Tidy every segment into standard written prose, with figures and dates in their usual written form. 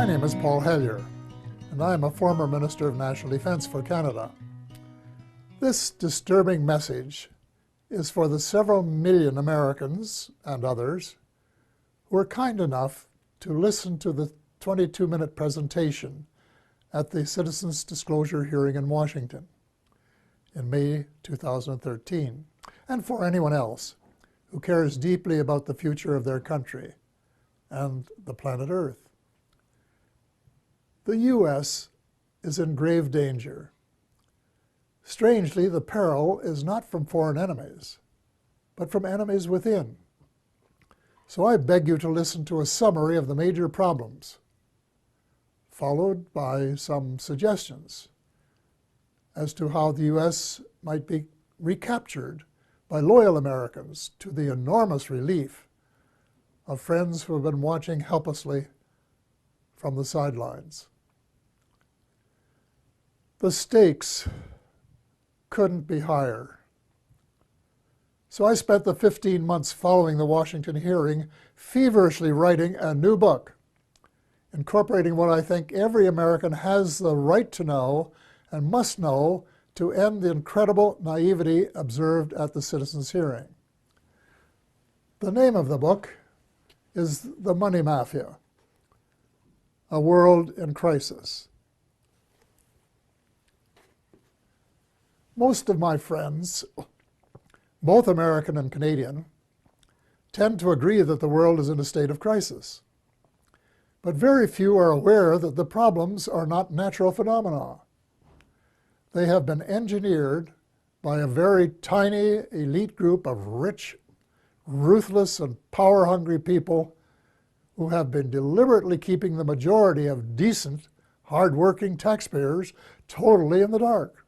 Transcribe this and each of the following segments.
My name is Paul Hellyer, and I am a former Minister of National Defense for Canada. This disturbing message is for the several million Americans and others who were kind enough to listen to the 22-minute presentation at the Citizens Disclosure hearing in Washington in May 2013, and for anyone else who cares deeply about the future of their country and the planet Earth. The U.S. is in grave danger. Strangely, the peril is not from foreign enemies, but from enemies within. So I beg you to listen to a summary of the major problems, followed by some suggestions as to how the U.S. might be recaptured by loyal Americans, to the enormous relief of friends who have been watching helplessly from the sidelines. The stakes couldn't be higher. So I spent the 15 months following the Washington hearing feverishly writing a new book, incorporating what I think every American has the right to know and must know to end the incredible naivety observed at the Citizens hearing. The name of the book is The Money Mafia, A World in Crisis. Most of my friends, both American and Canadian, tend to agree that the world is in a state of crisis. But very few are aware that the problems are not natural phenomena. They have been engineered by a very tiny elite group of rich, ruthless, and power-hungry people who have been deliberately keeping the majority of decent, hard-working taxpayers totally in the dark.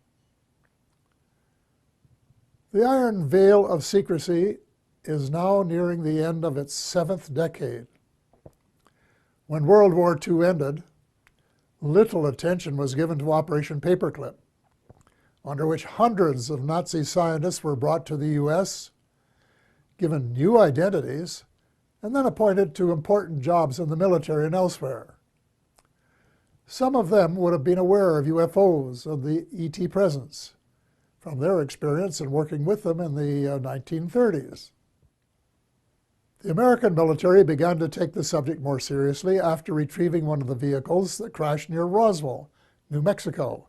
The iron veil of secrecy is now nearing the end of its 7th decade. When World War II ended, little attention was given to Operation Paperclip, under which hundreds of Nazi scientists were brought to the U.S., given new identities, and then appointed to important jobs in the military and elsewhere. Some of them would have been aware of UFOs and the ET presence from their experience in working with them in the 1930s. The American military began to take the subject more seriously after retrieving one of the vehicles that crashed near Roswell, New Mexico,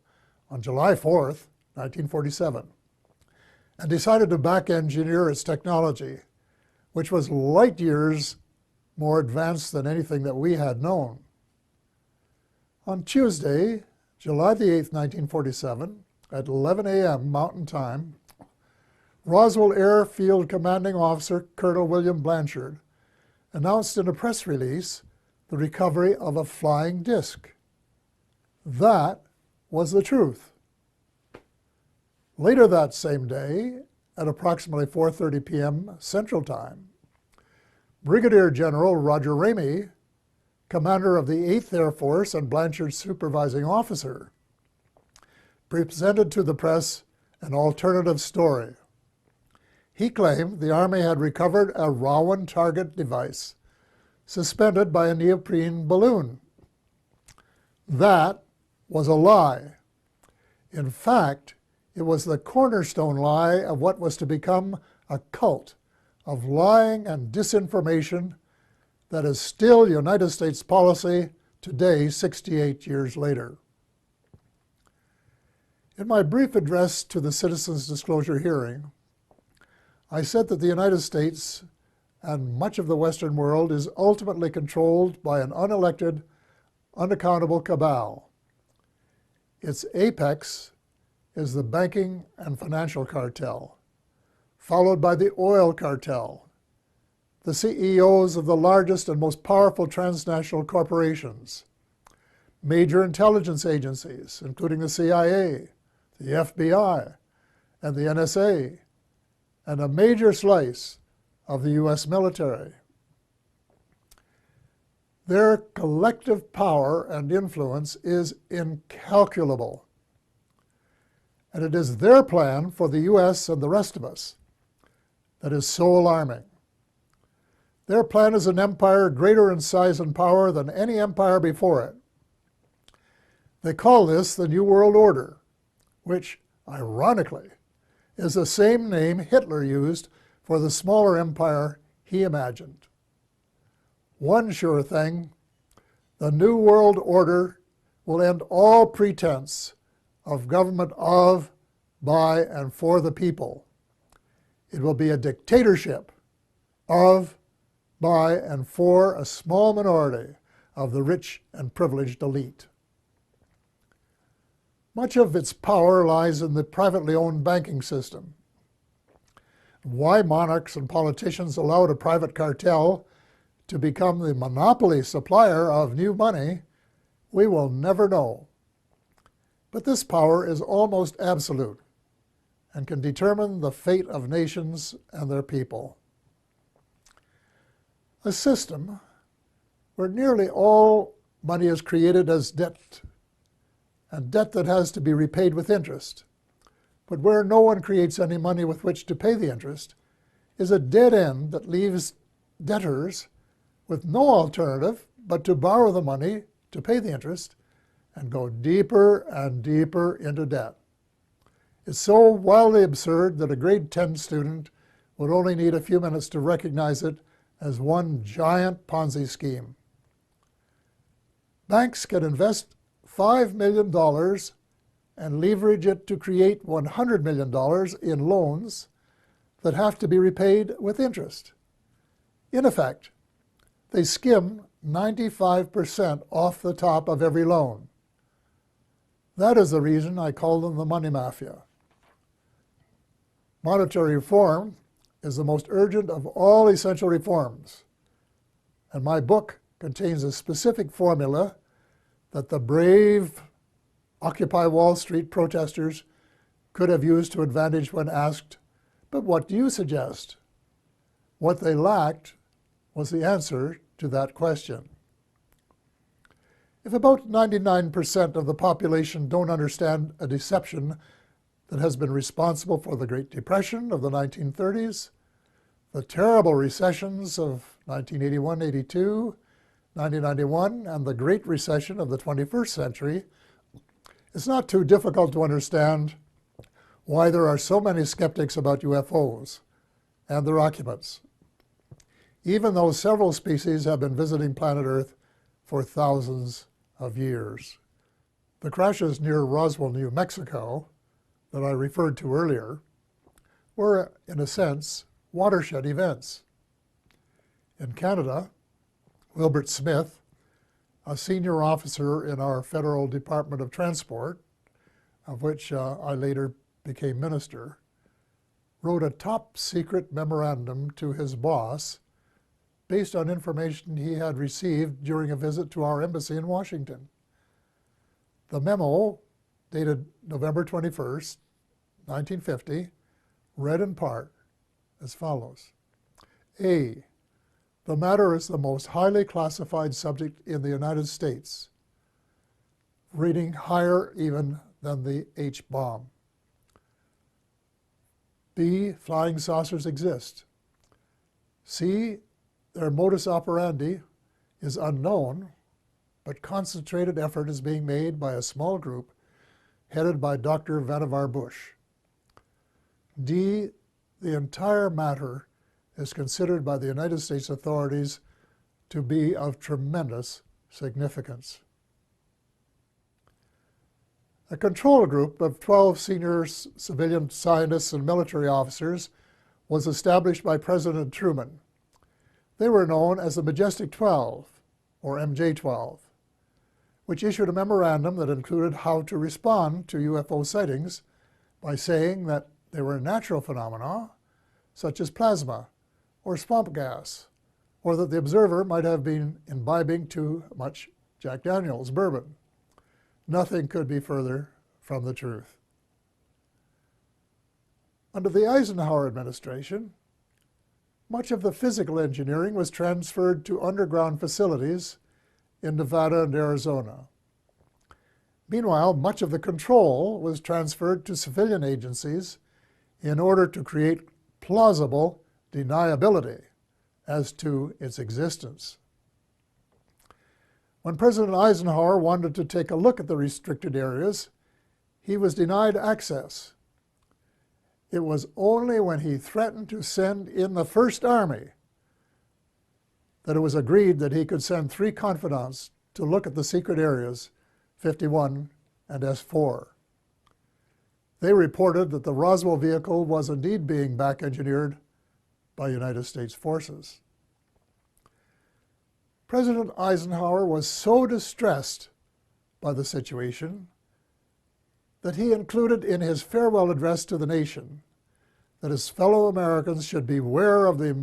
on July 4th, 1947, and decided to back-engineer its technology, which was light years more advanced than anything that we had known. On Tuesday, July the 8th, 1947, at 11 a.m. Mountain Time, Roswell Airfield Commanding Officer Colonel William Blanchard announced in a press release the recovery of a flying disc. That was the truth. Later that same day, at approximately 4:30 p.m. Central Time, Brigadier General Roger Ramey, commander of the 8th Air Force and Blanchard's supervising officer, presented to the press an alternative story. He claimed the Army had recovered a Rowan target device suspended by a neoprene balloon. That was a lie. In fact, it was the cornerstone lie of what was to become a cult of lying and disinformation that is still United States policy today, 68 years later. In my brief address to the Citizens Disclosure hearing, I said that the United States and much of the Western world is ultimately controlled by an unelected, unaccountable cabal. Its apex is the banking and financial cartel, followed by the oil cartel, the CEOs of the largest and most powerful transnational corporations, major intelligence agencies, including the CIA, the FBI, and the NSA, and a major slice of the U.S. military. Their collective power and influence is incalculable, and it is their plan for the U.S. and the rest of us that is so alarming. Their plan is an empire greater in size and power than any empire before it. They call this the New World Order, which, ironically, is the same name Hitler used for the smaller empire he imagined. One sure thing, the New World Order will end all pretense of government of, by, and for the people. It will be a dictatorship of, by, and for a small minority of the rich and privileged elite. Much of its power lies in the privately owned banking system. Why monarchs and politicians allowed a private cartel to become the monopoly supplier of new money, we will never know. But this power is almost absolute and can determine the fate of nations and their people. A system where nearly all money is created as debt, and debt that has to be repaid with interest, but where no one creates any money with which to pay the interest, is a dead end that leaves debtors with no alternative but to borrow the money to pay the interest and go deeper and deeper into debt. It's so wildly absurd that a grade 10 student would only need a few minutes to recognize it as one giant Ponzi scheme. Banks can invest $5 million and leverage it to create $100 million in loans that have to be repaid with interest. In effect, they skim 95% off the top of every loan. That is the reason I call them the money mafia. Monetary reform is the most urgent of all essential reforms, and my book contains a specific formula that the brave Occupy Wall Street protesters could have used to advantage when asked, "But what do you suggest?" What they lacked was the answer to that question. If about 99% of the population don't understand a deception that has been responsible for the Great Depression of the 1930s, the terrible recessions of 1981-82, 1991, and the Great Recession of the 21st century, it's not too difficult to understand why there are so many skeptics about UFOs and their occupants, even though several species have been visiting planet Earth for thousands of years. The crashes near Roswell, New Mexico, that I referred to earlier, were, in a sense, watershed events. In Canada, Wilbert Smith, a senior officer in our Federal Department of Transport, of which I later became minister, wrote a top-secret memorandum to his boss based on information he had received during a visit to our embassy in Washington. The memo, dated November 21st, 1950, read in part as follows. A. The matter is the most highly classified subject in the United States, reading higher even than the H-bomb. B. Flying saucers exist. C. Their modus operandi is unknown, but concentrated effort is being made by a small group headed by Dr. Vannevar Bush. D. The entire matter is considered by the United States authorities to be of tremendous significance. A control group of 12 senior civilian scientists and military officers was established by President Truman. They were known as the Majestic 12, or MJ-12, which issued a memorandum that included how to respond to UFO sightings by saying that they were natural phenomena, such as plasma or swamp gas, or that the observer might have been imbibing too much Jack Daniels bourbon. Nothing could be further from the truth. Under the Eisenhower administration, much of the physical engineering was transferred to underground facilities in Nevada and Arizona. Meanwhile, much of the control was transferred to civilian agencies in order to create plausible deniability as to its existence. When President Eisenhower wanted to take a look at the restricted areas, he was denied access. It was only when he threatened to send in the First Army that it was agreed that he could send 3 confidants to look at the secret areas 51 and S4. They reported that the Roswell vehicle was indeed being back-engineered by United States forces. President Eisenhower was so distressed by the situation that he included in his farewell address to the nation that his fellow Americans should beware of the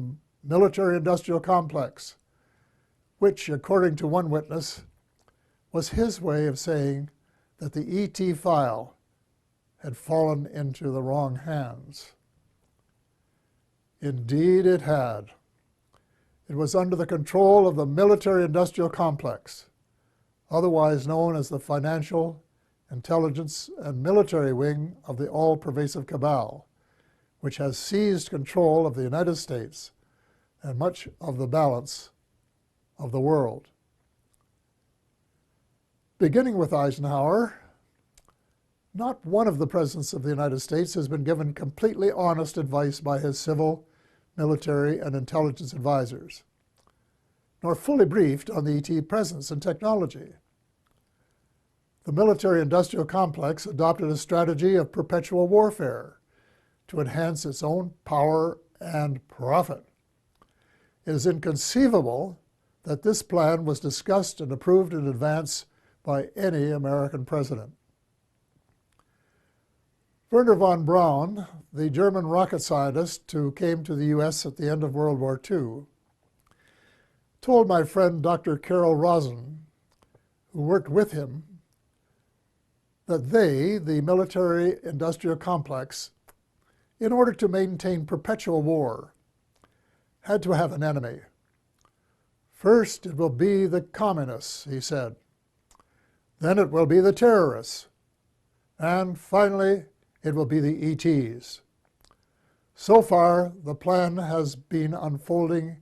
military-industrial complex, which, according to one witness, was his way of saying that the ET file had fallen into the wrong hands. Indeed it had. It was under the control of the military-industrial complex, otherwise known as the financial, intelligence, and military wing of the all-pervasive cabal, which has seized control of the United States and much of the balance of the world. Beginning with Eisenhower, not one of the presidents of the United States has been given completely honest advice by his civil, military, and intelligence advisors, nor fully briefed on the ET presence and technology. The military-industrial complex adopted a strategy of perpetual warfare to enhance its own power and profit. It is inconceivable that this plan was discussed and approved in advance by any American president. Wernher von Braun, the German rocket scientist who came to the U.S. at the end of World War II, told my friend Dr. Carol Rosen, who worked with him, that they, the military-industrial complex, in order to maintain perpetual war, had to have an enemy. First, it will be the communists, he said. Then it will be the terrorists. And finally, it will be the ETs. So far, the plan has been unfolding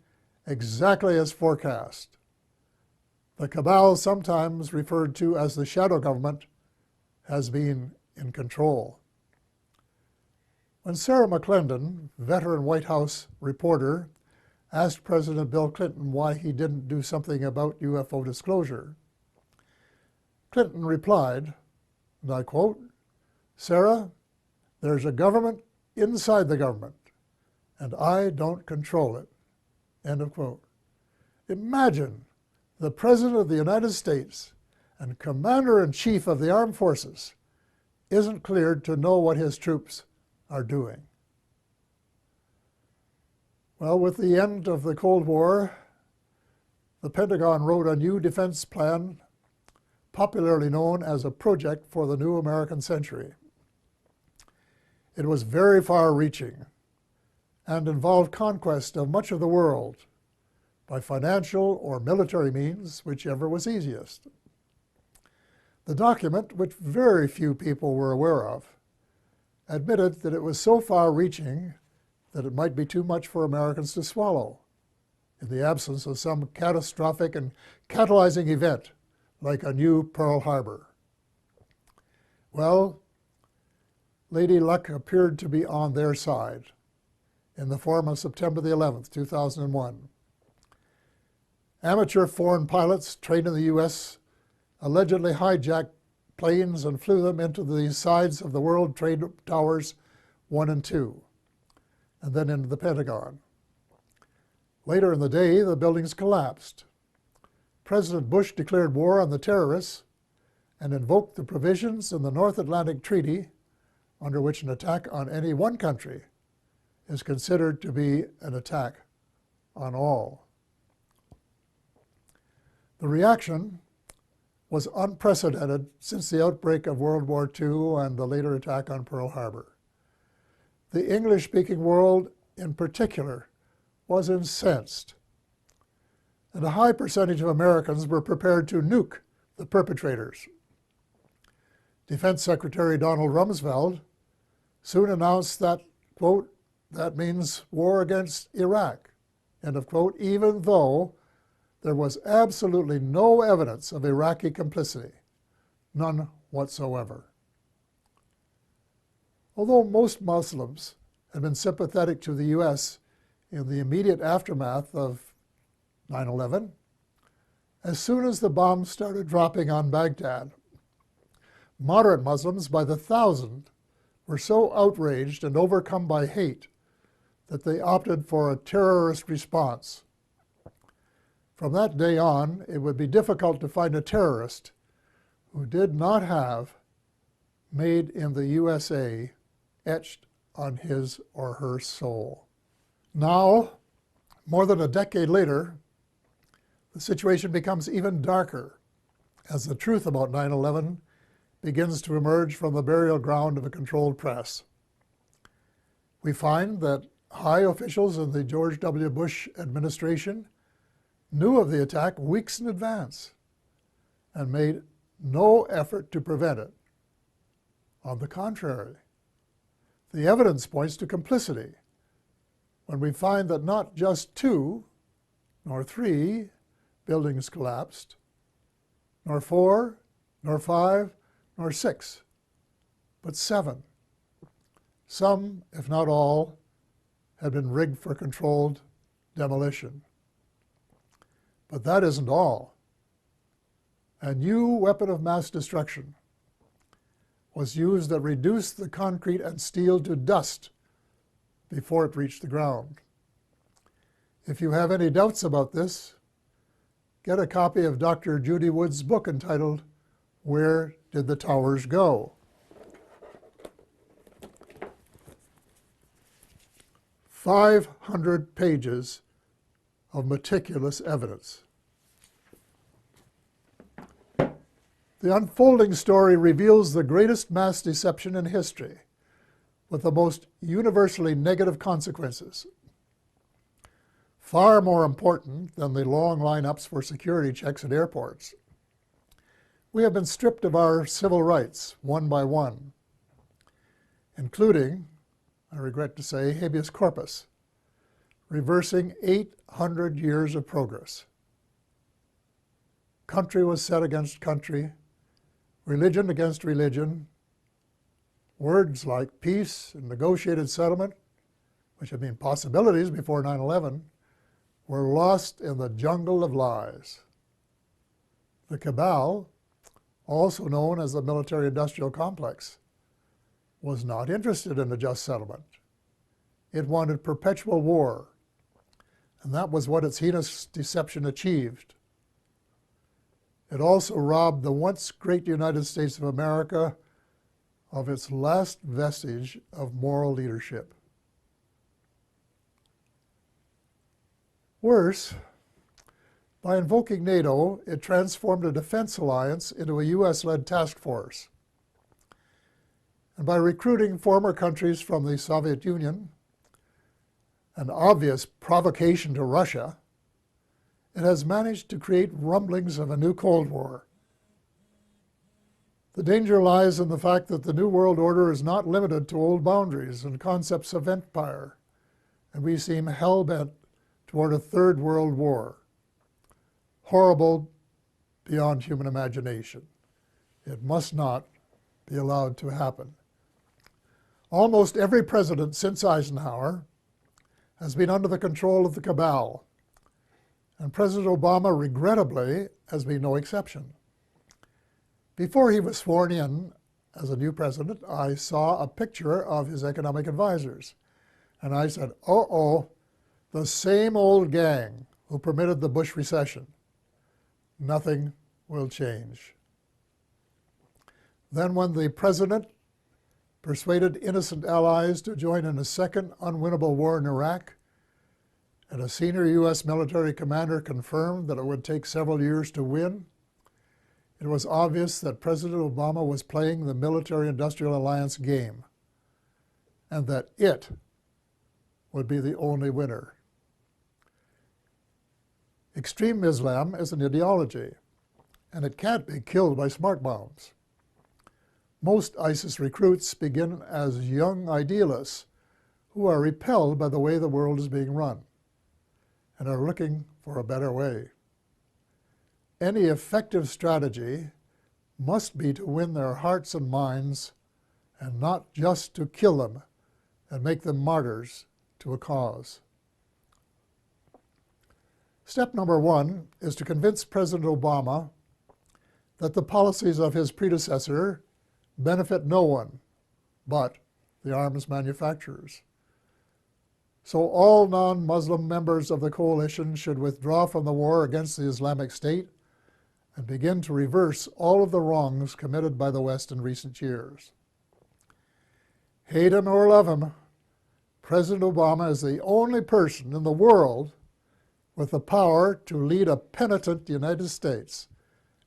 exactly as forecast. The cabal, sometimes referred to as the shadow government, has been in control. When Sarah McClendon, veteran White House reporter, asked President Bill Clinton why he didn't do something about UFO disclosure, Clinton replied, and I quote, "Sarah, there's a government inside the government, and I don't control it." End of quote. Imagine the President of the United States and Commander-in-Chief of the Armed Forces isn't cleared to know what his troops are doing. Well, with the end of the Cold War, the Pentagon wrote a new defense plan, popularly known as a project for the new American century. It was very far-reaching and involved conquest of much of the world by financial or military means, whichever was easiest. The document, which very few people were aware of, admitted that it was so far-reaching that it might be too much for Americans to swallow in the absence of some catastrophic and catalyzing event like a new Pearl Harbor. Well, Lady Luck appeared to be on their side in the form of September the 11th, 2001. Amateur foreign pilots trained in the U.S. allegedly hijacked planes and flew them into the sides of the World Trade Towers 1 and 2, and then into the Pentagon. Later in the day, the buildings collapsed. President Bush declared war on the terrorists and invoked the provisions in the North Atlantic Treaty under which an attack on any one country is considered to be an attack on all. The reaction was unprecedented since the outbreak of World War II and the later attack on Pearl Harbor. The English-speaking world, in particular, was incensed, and a high percentage of Americans were prepared to nuke the perpetrators. Defense Secretary Donald Rumsfeld soon announced that, quote, "that means war against Iraq," end of quote, even though there was absolutely no evidence of Iraqi complicity, none whatsoever. Although most Muslims had been sympathetic to the U.S. in the immediate aftermath of 9/11, as soon as the bombs started dropping on Baghdad, moderate Muslims by the thousand were so outraged and overcome by hate that they opted for a terrorist response. From that day on, it would be difficult to find a terrorist who did not have "Made in the USA" etched on his or her soul. Now, more than a decade later, the situation becomes even darker as the truth about 9/11 begins to emerge from the burial ground of a controlled press. We find that high officials in the George W. Bush administration knew of the attack weeks in advance and made no effort to prevent it. On the contrary, the evidence points to complicity when we find that not just 2, nor 3 buildings collapsed, nor 4, nor 5, nor 6, but 7. Some, if not all, had been rigged for controlled demolition. But that isn't all. A new weapon of mass destruction was used that reduced the concrete and steel to dust before it reached the ground. If you have any doubts about this, get a copy of Dr. Judy Wood's book entitled, "Where Did the Towers Go?" 500 pages of meticulous evidence. The unfolding story reveals the greatest mass deception in history, with the most universally negative consequences. Far more important than the long lineups for security checks at airports. We have been stripped of our civil rights one by one, including, I regret to say, habeas corpus, reversing 800 years of progress. Country was set against country, religion against religion. Words like peace and negotiated settlement, which had been possibilities before 9/11, were lost in the jungle of lies. The cabal, also known as the military-industrial complex, was not interested in a just settlement. It wanted perpetual war, and that was what its heinous deception achieved. It also robbed the once great United States of America of its last vestige of moral leadership. Worse, by invoking NATO, it transformed a defense alliance into a US-led task force. And by recruiting former countries from the Soviet Union, an obvious provocation to Russia, it has managed to create rumblings of a new Cold War. The danger lies in the fact that the New World Order is not limited to old boundaries and concepts of empire, and we seem hell-bent toward a third world war. Horrible beyond human imagination. It must not be allowed to happen. Almost every president since Eisenhower has been under the control of the cabal, and President Obama, regrettably, has been no exception. Before he was sworn in as a new president, I saw a picture of his economic advisors, and I said, uh-oh, the same old gang who permitted the Bush recession. Nothing will change. Then when the president persuaded innocent allies to join in a second unwinnable war in Iraq, and a senior U.S. military commander confirmed that it would take several years to win, it was obvious that President Obama was playing the military-industrial alliance game, and that it would be the only winner. Extreme Islam is an ideology, and it can't be killed by smart bombs. Most ISIS recruits begin as young idealists who are repelled by the way the world is being run. and are looking for a better way. Any effective strategy must be to win their hearts and minds, and not just to kill them and make them martyrs to a cause. Step number 1 is to convince President Obama that the policies of his predecessor benefit no one but the arms manufacturers. So all non-Muslim members of the coalition should withdraw from the war against the Islamic State and begin to reverse all of the wrongs committed by the West in recent years. Hate him or love him, President Obama is the only person in the world with the power to lead a penitent United States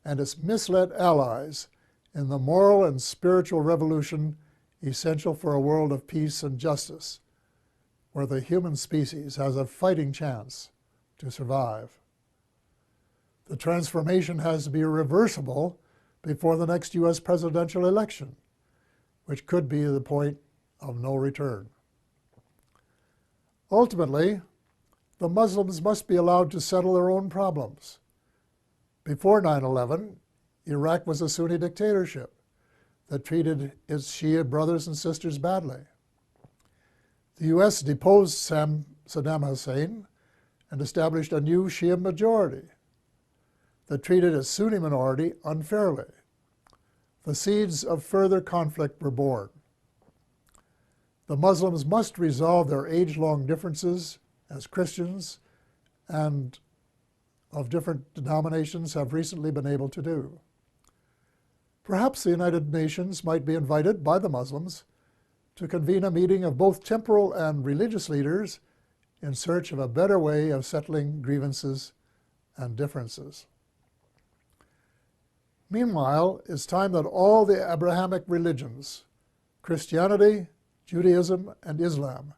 and its misled allies in the moral and spiritual revolution essential for a world of peace and justice, where the human species has a fighting chance to survive. The transformation has to be reversible before the next U.S. presidential election, which could be the point of no return. Ultimately, the Muslims must be allowed to settle their own problems. Before 9/11, Iraq was a Sunni dictatorship that treated its Shia brothers and sisters badly. The U.S. deposed Saddam Hussein and established a new Shia majority that treated its Sunni minority unfairly. The seeds of further conflict were born. The Muslims must resolve their age-long differences as Christians and of different denominations have recently been able to do. Perhaps the United Nations might be invited by the Muslims to convene a meeting of both temporal and religious leaders in search of a better way of settling grievances and differences. Meanwhile, it's time that all the Abrahamic religions, Christianity, Judaism, and Islam,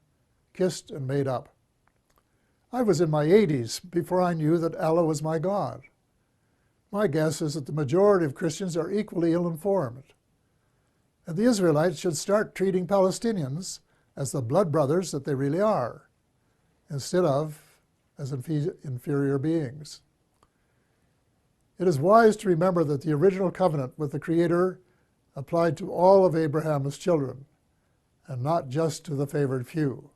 kissed and made up. I was in my 80s before I knew that Allah was my God. My guess is that the majority of Christians are equally ill-informed. And the Israelites should start treating Palestinians as the blood brothers that they really are, instead of as inferior beings. It is wise to remember that the original covenant with the Creator applied to all of Abraham's children, and not just to the favored few.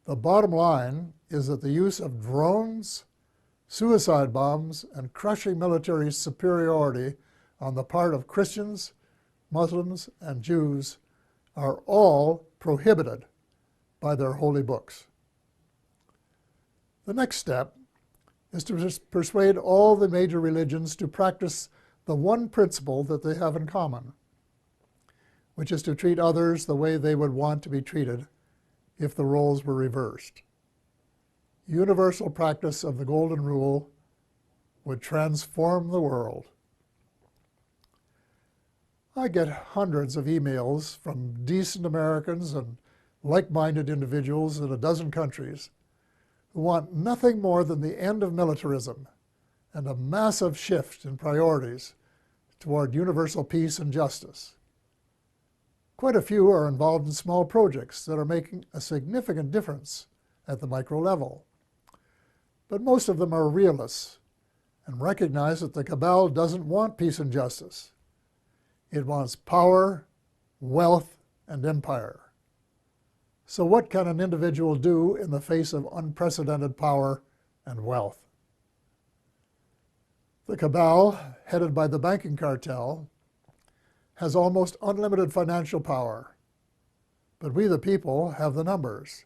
The bottom line is that the use of drones, suicide bombs, and crushing military superiority on the part of Christians, Muslims, and Jews are all prohibited by their holy books. The next step is to persuade all the major religions to practice the one principle that they have in common, which is to treat others the way they would want to be treated if the roles were reversed. Universal practice of the Golden Rule would transform the world. I get hundreds of emails from decent Americans and like-minded individuals in a dozen countries who want nothing more than the end of militarism and a massive shift in priorities toward universal peace and justice. Quite a few are involved in small projects that are making a significant difference at the micro level. But most of them are realists and recognize that the cabal doesn't want peace and justice. It wants power, wealth, and empire. So what can an individual do in the face of unprecedented power and wealth? The cabal, headed by the banking cartel, has almost unlimited financial power. But we, the people, have the numbers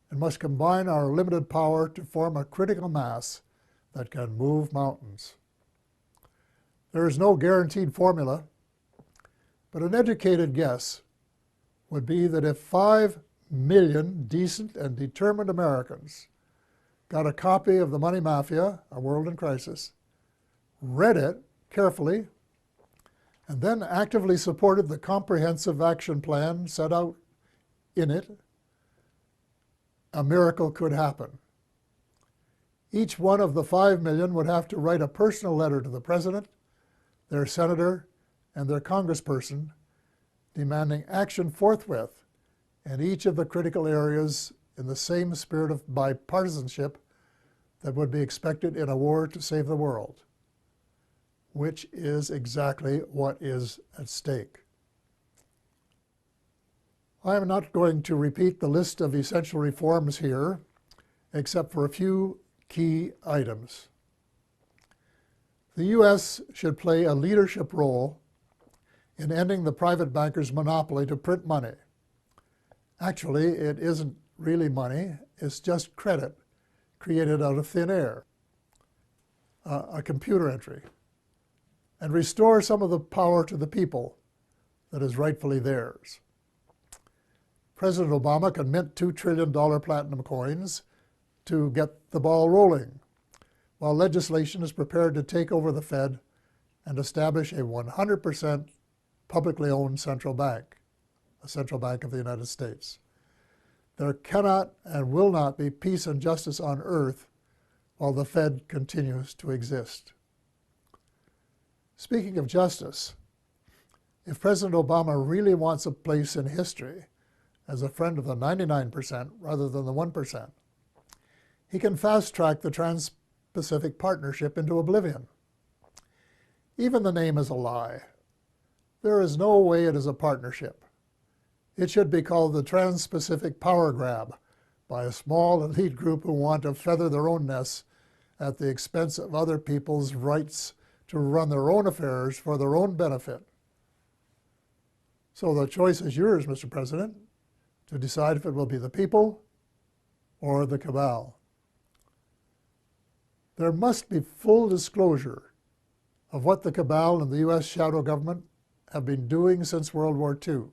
and must combine our limited power to form a critical mass that can move mountains. There is no guaranteed formula, but an educated guess would be that if 5 million decent and determined Americans got a copy of The Money Mafia, A World in Crisis, read it carefully, and then actively supported the comprehensive action plan set out in it, a miracle could happen. Each one of the 5 million would have to write a personal letter to the president, their senator, and their congressperson, demanding action forthwith in each of the critical areas in the same spirit of bipartisanship that would be expected in a war to save the world, which is exactly what is at stake. I am not going to repeat the list of essential reforms here, except for a few key items. The U.S. should play a leadership role in ending the private bankers' monopoly to print money. Actually, it isn't really money, it's just credit created out of thin air, a computer entry, and restore some of the power to the people that is rightfully theirs. President Obama can mint $2 trillion platinum coins to get the ball rolling, while legislation is prepared to take over the Fed and establish a 100% publicly owned central bank, a central bank of the United States. There cannot and will not be peace and justice on earth while the Fed continues to exist. Speaking of justice, if President Obama really wants a place in history as a friend of the 99% rather than the 1%, he can fast-track the Trans-Pacific Partnership into oblivion. Even the name is a lie. There is no way it is a partnership. It should be called the Trans-Pacific Power Grab by a small elite group who want to feather their own nests at the expense of other people's rights to run their own affairs for their own benefit. So the choice is yours, Mr. President, to decide if it will be the people or the cabal. There must be full disclosure of what the cabal and the U.S. shadow government have been doing since World War II.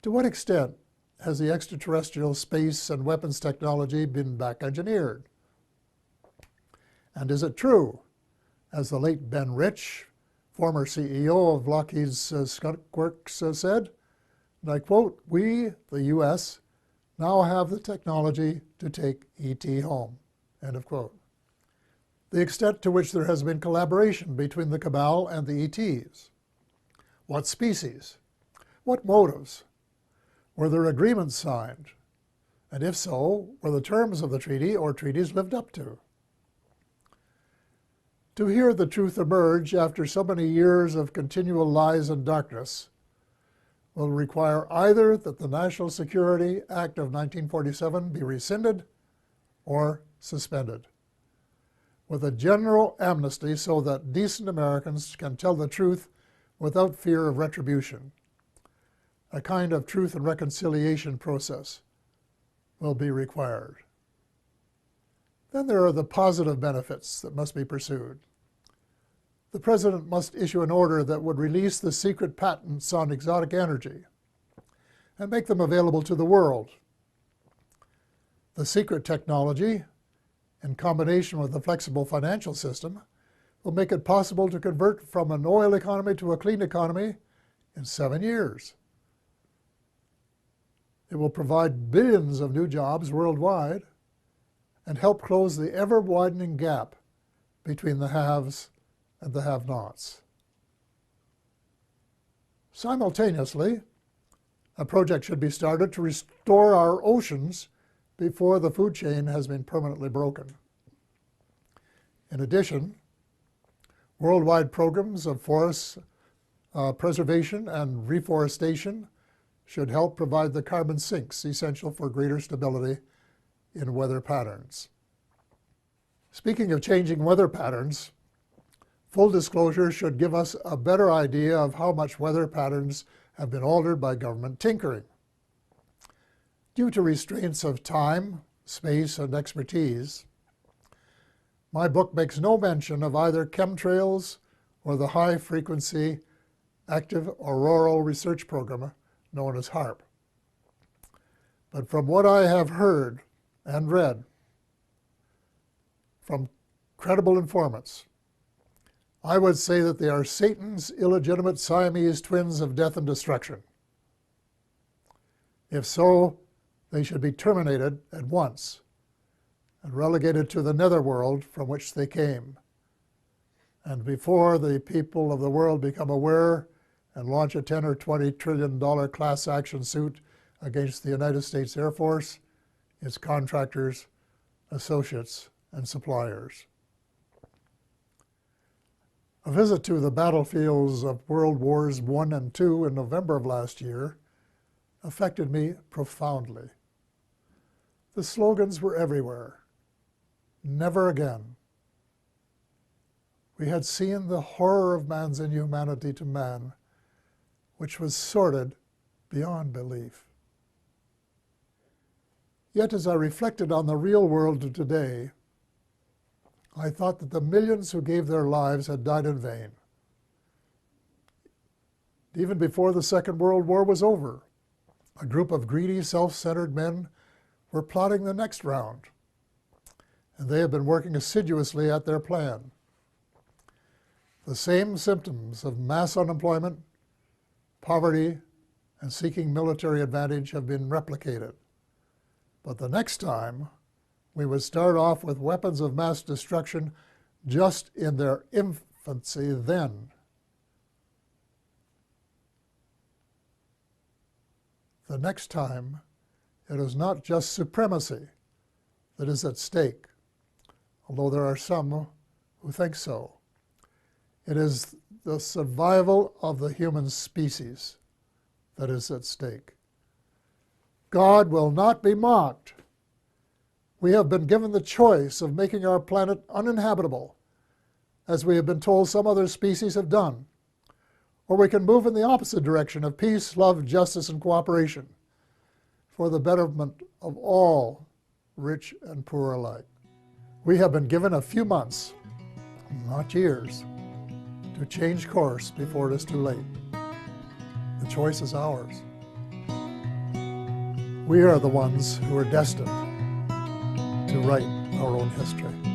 To what extent has the extraterrestrial space and weapons technology been back-engineered? And is it true, as the late Ben Rich, former CEO of Lockheed's Skunk Works, said, and I quote, "We, the U.S., now have the technology to take ET home," end of quote. The extent to which there has been collaboration between the cabal and the ETs. What species? What motives? Were there agreements signed? And if so, were the terms of the treaty or treaties lived up to? To hear the truth emerge after so many years of continual lies and darkness will require either that the National Security Act of 1947 be rescinded or suspended, with a general amnesty so that decent Americans can tell the truth without fear of retribution. A kind of truth and reconciliation process will be required. Then there are the positive benefits that must be pursued. The President must issue an order that would release the secret patents on exotic energy and make them available to the world. The secret technology, in combination with a flexible financial system, will make it possible to convert from an oil economy to a clean economy in 7 years. It will provide billions of new jobs worldwide and help close the ever-widening gap between the haves and the have-nots. Simultaneously, a project should be started to restore our oceans before the food chain has been permanently broken. In addition, worldwide programs of forest preservation and reforestation should help provide the carbon sinks essential for greater stability in weather patterns. Speaking of changing weather patterns, full disclosure should give us a better idea of how much weather patterns have been altered by government tinkering. Due to restraints of time, space, and expertise, my book makes no mention of either chemtrails or the high-frequency active auroral research program known as HAARP. But from what I have heard and read from credible informants, I would say that they are Satan's illegitimate Siamese twins of death and destruction. If so, they should be terminated at once and relegated to the netherworld from which they came. And before the people of the world become aware and launch a $10 or $20 trillion class action suit against the United States Air Force, its contractors, associates, and suppliers. A visit to the battlefields of World Wars I and II in November of last year affected me profoundly. The slogans were everywhere. Never again. We had seen the horror of man's inhumanity to man, which was sordid beyond belief. Yet as I reflected on the real world of today, I thought that the millions who gave their lives had died in vain. Even before the Second World War was over, a group of greedy, self-centered men were plotting the next round, and they have been working assiduously at their plan. The same symptoms of mass unemployment, poverty, and seeking military advantage have been replicated. But the next time, we would start off with weapons of mass destruction just in their infancy then. The next time, it is not just supremacy that is at stake, although there are some who think so. It is the survival of the human species that is at stake. God will not be mocked. We have been given the choice of making our planet uninhabitable, as we have been told some other species have done, or we can move in the opposite direction of peace, love, justice, and cooperation for the betterment of all, rich and poor alike. We have been given a few months, not years, to change course before it is too late. The choice is ours. We are the ones who are destined to write our own history.